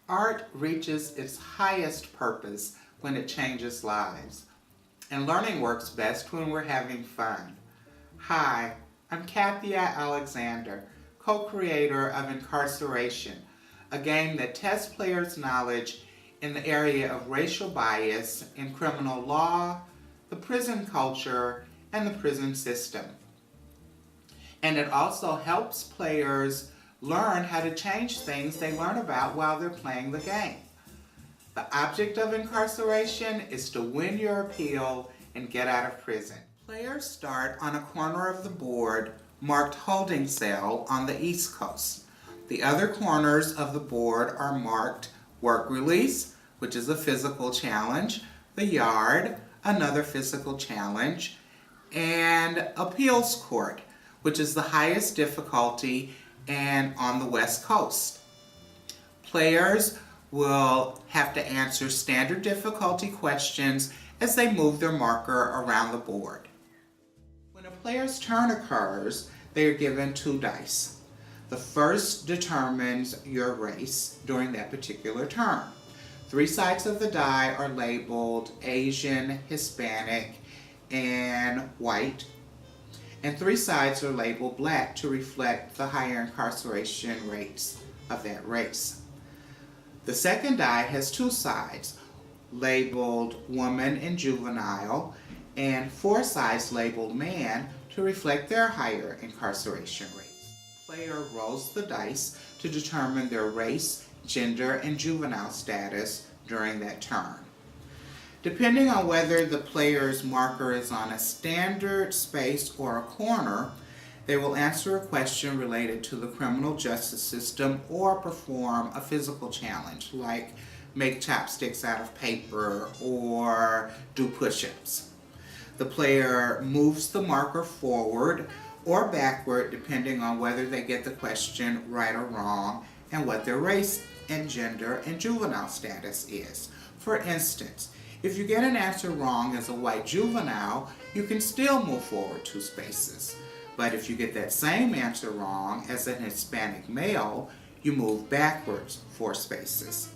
Art reaches its highest purpose when it changes lives, and learning works best when we're having fun. Hi, I'm Kathia Alexander, co-creator of INCARCERATION, a game that tests players' knowledge in the area of racial bias in criminal law, the prison culture, and the prison system. And it also helps players learn how to change things they learn about while they're playing the game. The object of incarceration is to win your appeal and get out of prison. Players start on a corner of the board marked holding cell on the East Coast. The other corners of the board are marked work release, which is a physical challenge, the yard, another physical challenge, and appeals court, which is the highest difficulty and on the West Coast. Players will have to answer standard difficulty questions as they move their marker around the board. When a player's turn occurs, they are given 2 dice. The first determines your race during that particular turn. 3 sides of the die are labeled Asian, Hispanic, and white, and 3 sides are labeled black to reflect the higher incarceration rates of that race. The second die has 2 sides labeled woman and juvenile, and 4 sides labeled man to reflect their higher incarceration rates. The player rolls the dice to determine their race, gender, and juvenile status during that turn. Depending on whether the player's marker is on a standard space or a corner, they will answer a question related to the criminal justice system or perform a physical challenge like make chopsticks out of paper or do push-ups. The player moves the marker forward or backward depending on whether they get the question right or wrong and what their race and gender and juvenile status is. For instance, if you get an answer wrong as a white juvenile, you can still move forward 2 spaces. But if you get that same answer wrong as an Hispanic male, you move backwards 4 spaces.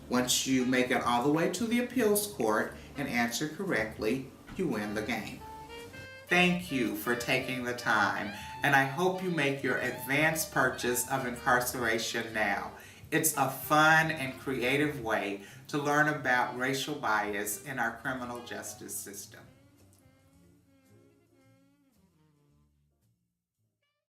Once you make it all the way to the appeals court and answer correctly, you win the game. Thank you for taking the time, and I hope you make your advanced purchase of Incarceration now. It's a fun and creative way to learn about racial bias in our criminal justice system.